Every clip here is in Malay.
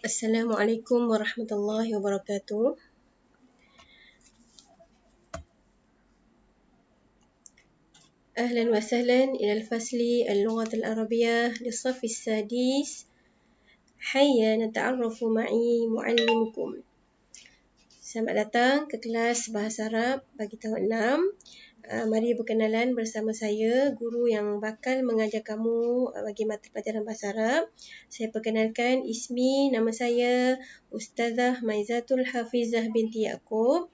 Assalamualaikum warahmatullahi wabarakatuh. أهلا وسهلا إلى الفصل اللغة العربية للصف السادس. حيا نتعرف معي معلمكم. Selamat datang ke kelas Bahasa Arab bagi tahun 6. Mari berkenalan bersama saya, guru yang bakal mengajar kamu bagi mata pelajaran Bahasa Arab. Saya perkenalkan, Ismi, nama saya Ustazah Maizatul Hafizah binti Yaakob.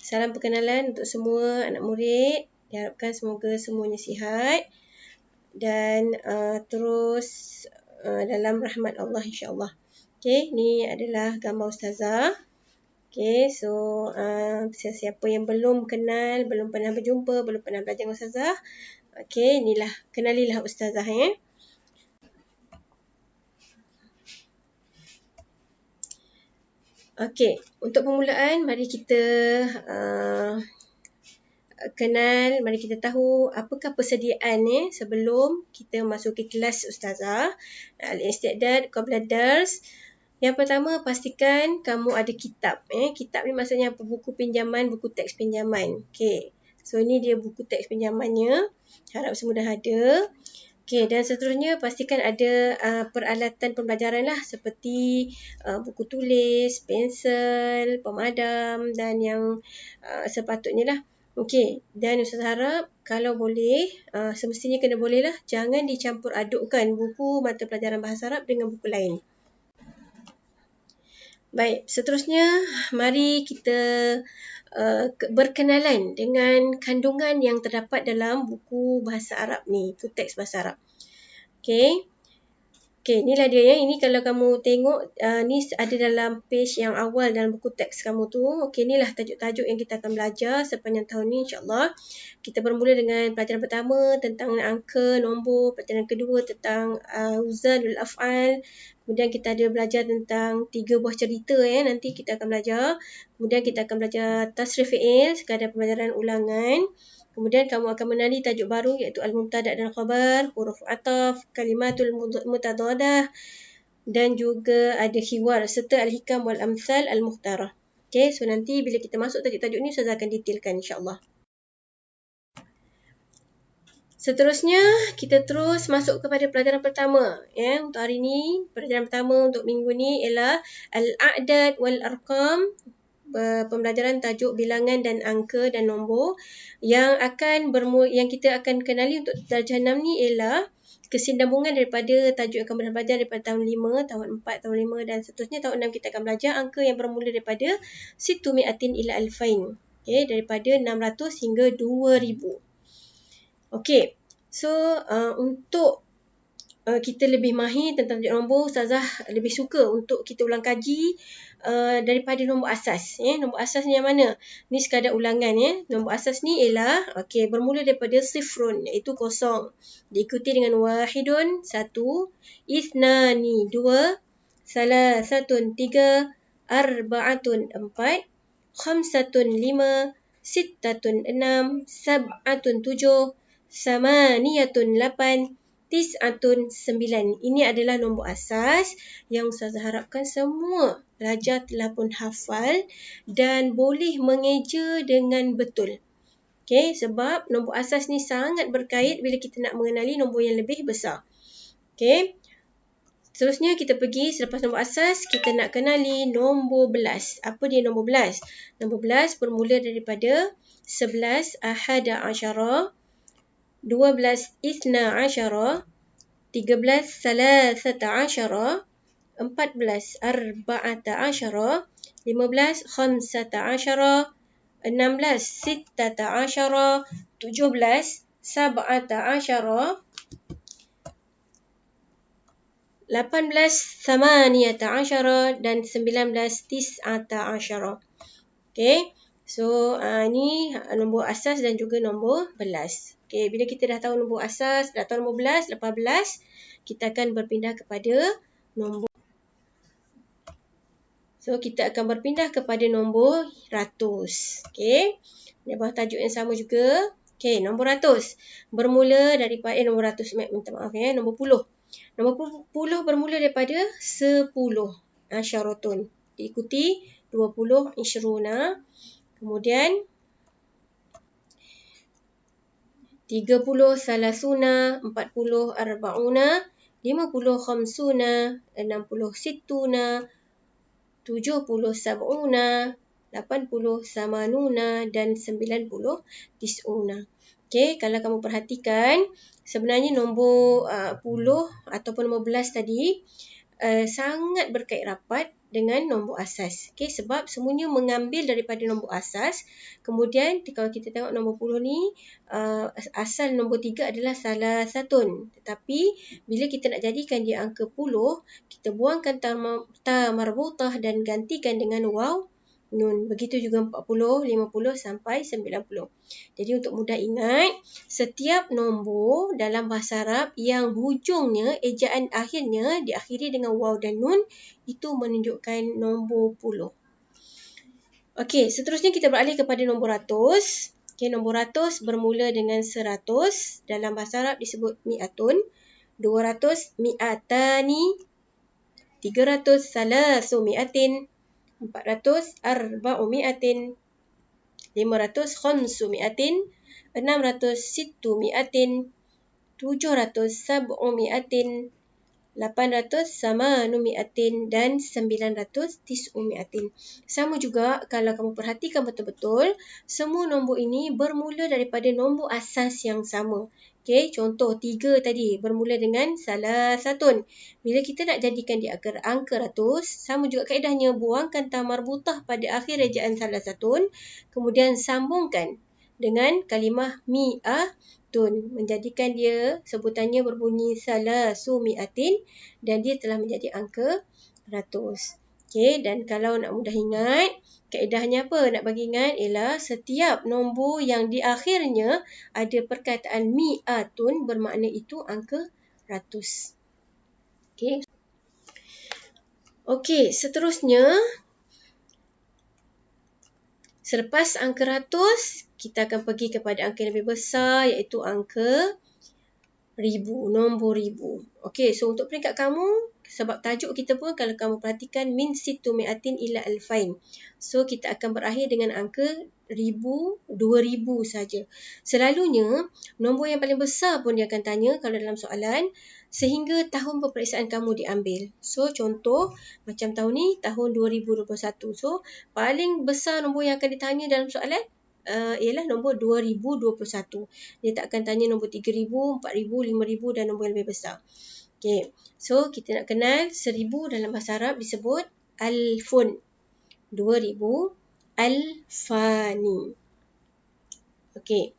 Salam perkenalan untuk semua anak murid. Diharapkan semoga semuanya sihat dan terus dalam rahmat Allah insya-Allah. Okey, ni adalah gambar ustazah. Okey, so siapa yang belum kenal, belum pernah berjumpa, belum pernah belajar dengan ustazah, okey, inilah, kenalilah ustazah ya. Okey, untuk permulaan mari kita mari kita tahu apakah persediaan sebelum kita masuki kelas ustazah. Al-isti'dad qabla dars. Yang pertama, pastikan kamu ada kitab. Kitab ni maksudnya apa? Buku pinjaman, buku teks pinjaman. Okey. So ini dia buku teks pinjamannya. Harap semua dah ada. Okey, dan seterusnya pastikan ada peralatan pembelajaran lah, seperti buku tulis, pensel, pemadam dan yang sepatutnya lah. Okey, dan Ustaz harap kalau boleh, semestinya kena boleh lah, jangan dicampur adukkan buku mata pelajaran Bahasa Arab dengan buku lain. Baik, seterusnya mari kita berkenalan dengan kandungan yang terdapat dalam buku Bahasa Arab ni, buku teks Bahasa Arab. Okey. Okey, inilah dia ya. Ini kalau kamu tengok, ni ada dalam page yang awal dalam buku teks kamu tu. Okey, inilah tajuk-tajuk yang kita akan belajar sepanjang tahun ni insya-Allah. Kita bermula dengan pelajaran pertama tentang angka, nombor, pelajaran kedua tentang auzan wal af'al. Kemudian kita ada belajar tentang 3 buah cerita nanti kita akan belajar. Kemudian kita akan belajar tasrif fi'il, sekadar pembelajaran ulangan. Kemudian kamu akan mengenali tajuk baru iaitu al-mubtada' dan khabar, huruf ataf, kalimatul mutadadah dan juga ada hiwar serta al-hikam wal amthal al-mukhtarah. Okey, so nanti bila kita masuk tajuk-tajuk ni Ustazah akan detailkan insya-Allah. Seterusnya kita terus masuk kepada pelajaran pertama untuk hari ni. Pelajaran pertama untuk minggu ni ialah al-a'dad wal arqam. Pembelajaran tajuk bilangan dan angka dan nombor yang kita akan kenali untuk darjah 6 ni ialah kesinambungan daripada tajuk yang akan belajar daripada tahun 5, tahun 4, tahun 5 dan seterusnya. Tahun 6 kita akan belajar angka yang bermula daripada 600 ila alfain. Okey, daripada 600 hingga 2000. Okey. So untuk kita lebih mahir tentang tajuk nombor, Ustazah lebih suka untuk kita ulang kaji daripada nombor asas. Nombor asas ni yang mana? Ni sekadar ulangan. Nombor asas ni ialah bermula daripada sifrun, iaitu kosong. Diikuti dengan wahidun, 1, ithnani, 2, salasatun, 3, arba'atun, 4, khamsatun, 5, sittatun, 6, sab'atun, 7, samaniyatun, 8, tis'atun, 9. Ini adalah nombor asas yang Ustazah harapkan semua pelajar telah pun hafal dan boleh mengeja dengan betul. Okey, sebab nombor asas ni sangat berkait bila kita nak mengenali nombor yang lebih besar. Okey. Seterusnya kita pergi selepas nombor asas, kita nak kenali nombor belas. Apa dia nombor belas? Nombor belas bermula daripada 11 ahada asyara, 12 ithna asyara, 13 salasata asyara, 14 arba'ata asyara, 15 khamsata asyara, 16 sittata asyara, 17 sab'ata asyara, 18 thamaniyata asyara dan 19 tis'ata asyara. Okey. So ni nombor asas dan juga nombor belas. Okey, bila kita dah tahu nombor asas, dah tahu nombor belas, lepas belas kita akan berpindah kepada nombor. So kita akan berpindah kepada nombor ratus. Okey. Di bawah tajuk yang sama juga. Okey, nombor ratus bermula daripada nombor ratus, minta maaf nombor puluh. Nombor 10 bermula daripada 10. Asyaratun. Diikuti 20 isyruna. Kemudian 30 salasuna, 40 arba'una, 50 khamsuna, 60 sittuna, 70 sab'una, 80 samanuna dan 90 tis'una. Okey, kalau kamu perhatikan, sebenarnya nombor 10 ataupun nombor 11 tadi sangat berkait rapat dengan nombor asas. Okey, sebab semuanya mengambil daripada nombor asas. Kemudian kalau kita tengok nombor 10 ni, asal nombor 3 adalah salasatun. Tetapi bila kita nak jadikan dia angka 10, kita buangkan ta marbutah dan gantikan dengan waw nun. Begitu juga 40, 50 sampai 90. Jadi untuk mudah ingat, setiap nombor dalam bahasa Arab yang hujungnya, ejaan akhirnya diakhiri dengan waw dan nun, itu menunjukkan nombor 10. Okey, seterusnya kita beralih kepada nombor ratus. Okey, nombor ratus bermula dengan 100. Dalam bahasa Arab disebut mi'atun. 200 mi'atani. 300 salasu mi'atin. 400 arba'u mi'atin. 500 khamsu mi'atin. 600 sittu mi'atin. 700 sab'u mi'atin. 800 samanu mi'atin dan 900 tis'u mi'atin. Sama juga kalau kamu perhatikan betul-betul, semua nombor ini bermula daripada nombor asas yang sama. Okey, contoh 3 tadi bermula dengan salasatun. Bila kita nak jadikan dia angka ratus, sama juga kaedahnya, buangkan ta marbutah pada akhir ejaan salasatun, kemudian sambungkan dengan kalimah mi'atun, menjadikan dia sebutannya berbunyi salasu mi'atin dan dia telah menjadi angka ratus. Okey, dan kalau nak mudah ingat, kaedahnya apa? Nak bagi ingat ialah setiap nombor yang di akhirnya ada perkataan mi'atun bermakna itu angka ratus. Okey. Okey, seterusnya selepas angka ratus, kita akan pergi kepada angka yang lebih besar, iaitu angka ribu, nombor ribu. Okey, so untuk peringkat kamu, sebab tajuk kita pun kalau kamu perhatikan min sittu mi'atin ila alfain. So kita akan berakhir dengan angka 1000, 2000 saja. Selalunya nombor yang paling besar pun dia akan tanya kalau dalam soalan sehingga tahun peperiksaan kamu diambil. So contoh macam tahun ni tahun 2021. So paling besar nombor yang akan ditanya dalam soalan ialah nombor 2021. Dia tak akan tanya nombor 3000, 4000, 5000 dan nombor yang lebih besar. Okey. So kita nak kenal 1000 dalam bahasa Arab disebut alfun. 2000 alfani. Okey.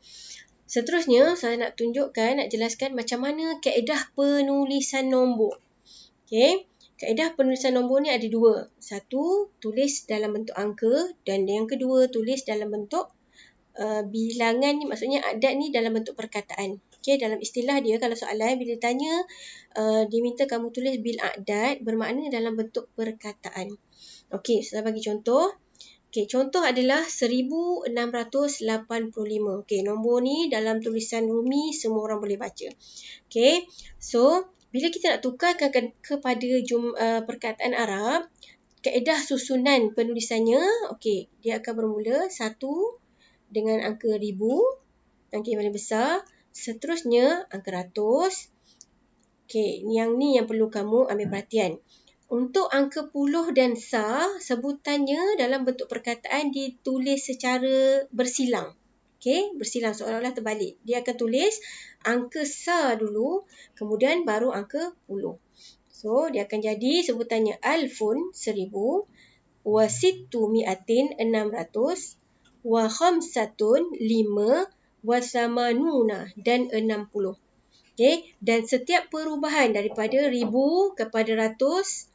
Seterusnya saya nak tunjukkan, nak jelaskan macam mana kaedah penulisan nombor. Okey. Kaedah penulisan nombor ni ada dua. Satu, tulis dalam bentuk angka, dan yang kedua tulis dalam bentuk bilangan ni, maksudnya adat ni dalam bentuk perkataan. Okey, dalam istilah dia kalau soalan bila ditanya dia minta kamu tulis bil adat, bermakna dalam bentuk perkataan. Okey, saya bagi contoh. Okey, contoh adalah 1685. Okey, nombor ni dalam tulisan Rumi semua orang boleh baca. Okey, so bila kita nak tukarkan kepada perkataan Arab, kaedah susunan penulisannya, okey, dia akan bermula 1 dengan angka 1000, angka yang paling besar. Seterusnya angka ratus. Okey, yang ni yang perlu kamu ambil perhatian. Untuk angka puluh dan sa, sebutannya dalam bentuk perkataan ditulis secara bersilang. Okey, bersilang seolah-olah terbalik. Dia akan tulis angka sa dulu, kemudian baru angka puluh. So, dia akan jadi sebutannya alfun, 1000, wa sittu mi'atin, 600, wa khamsatun, 5, wa samanuna dan 60. Okey, dan setiap perubahan daripada 1000 kepada ratus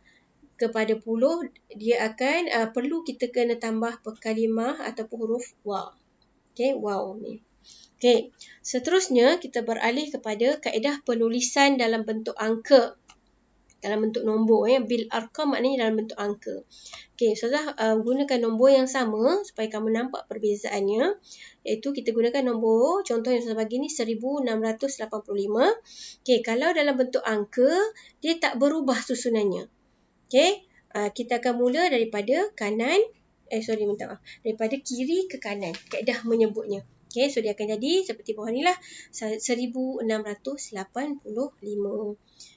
kepada puluh, dia akan perlu kita kena tambah kalimah ataupun huruf waw. Okey, waw ni. Okey, seterusnya kita beralih kepada kaedah penulisan dalam bentuk angka. dalam bentuk nombor. Bil arkam maknanya dalam bentuk angka. Okey, Ustazah gunakan nombor yang sama supaya kamu nampak perbezaannya. Iaitu kita gunakan nombor, contoh yang Ustazah bagi ni 1685. Okey, kalau dalam bentuk angka, dia tak berubah susunannya. Okey, kita akan mula daripada daripada kiri ke kanan. Kaedah menyebutnya. Okey, so dia akan jadi seperti bawah ni lah, 1685.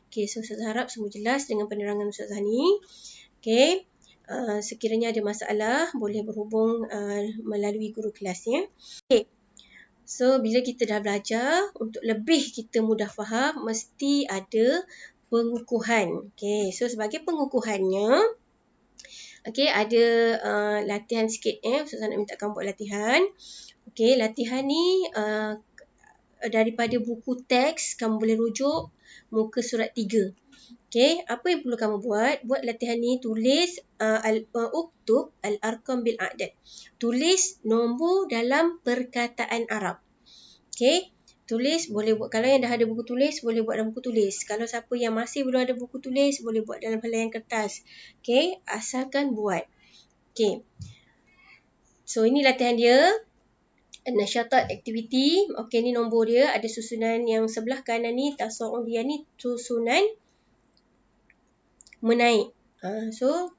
Okey, so Ustazah harap semua jelas dengan penerangan Ustazah ni. Okey. Sekiranya ada masalah boleh berhubung melalui guru kelasnya. Okay. So bila kita dah belajar, untuk lebih kita mudah faham mesti ada pengukuhan. Okay. So sebagai pengukuhannya, okay, ada latihan sikit. Ustazah nak minta kamu buat latihan. Okay, latihan ni daripada buku teks, kamu boleh rujuk muka surat 3. Okay, apa yang perlu kamu buat? Buat latihan ni, tulis uktub al-arkam bil a'dad. Tulis nombor dalam perkataan Arab. Okay, tulis boleh buat, kalau yang dah ada buku tulis, boleh buat dalam buku tulis. Kalau siapa yang masih belum ada buku tulis, boleh buat dalam helaian kertas. Okay, asalkan buat. Okay, so ini latihan dia. Nasyatat aktiviti. Okay, ni nombor dia. Ada susunan yang sebelah kanan ni, tasawun dia ni susunan menaik. So,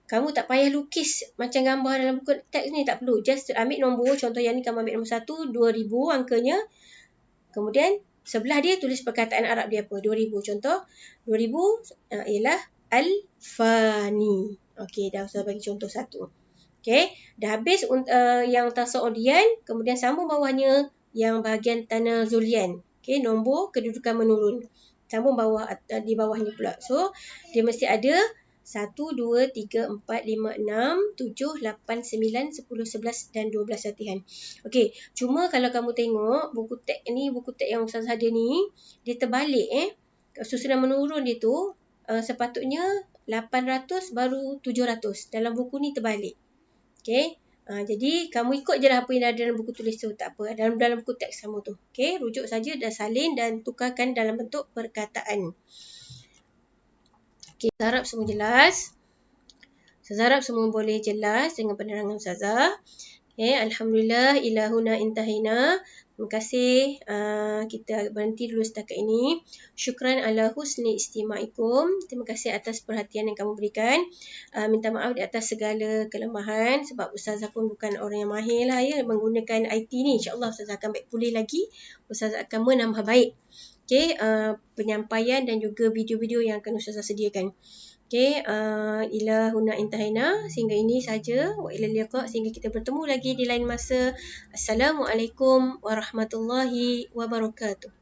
kamu tak payah lukis macam gambar dalam buku teks ni, tak perlu. Just ambil nombor, contoh yang ni kamu ambil nombor 1, 2000 angkanya. Kemudian, sebelah dia tulis perkataan Arab dia apa, 2000. Contoh, 2000 ialah Al-Fani. Okey, dah saya bagi contoh satu. Okey, dah habis yang tasaudian, kemudian sambung bawahnya yang bahagian tanazulian. Okey, nombor kedudukan menurun. Sambung bawah, di bawahnya pula. So, dia mesti ada 1, 2, 3, 4, 5, 6, 7, 8, 9, 10, 11 dan 12 latihan. Okey, cuma kalau kamu tengok buku teks ni, buku teks yang Ustazah ada ni, dia terbalik susunan menurun dia tu, sepatutnya 800 baru 700. Dalam buku ni terbalik. Okey. Jadi kamu ikut je lah apa yang ada dalam buku tulis tu, tak apa. Dalam buku teks kamu tu. Okey, rujuk saja dan salin dan tukarkan dalam bentuk perkataan. Okey, saya harap semua jelas. Saya harap semua boleh jelas dengan penerangan Ustazah. Okey, alhamdulillah ila huna intahina. Terima kasih. Kita berhenti dulu setakat ini. Syukran ala husni istima'ikum. Terima kasih atas perhatian yang kamu berikan. Minta maaf di atas segala kelemahan sebab Ustazah pun bukan orang yang mahir lah menggunakan IT ni. InsyaAllah Ustazah akan baik pulih lagi. Ustazah akan menambah baik. Okay, penyampaian dan juga video-video yang akan Ustazah sediakan. Okay, ila huna intahina. Sehingga ini saja. Wa ila liqa. Sehingga kita bertemu lagi di lain masa. Assalamualaikum warahmatullahi wabarakatuh.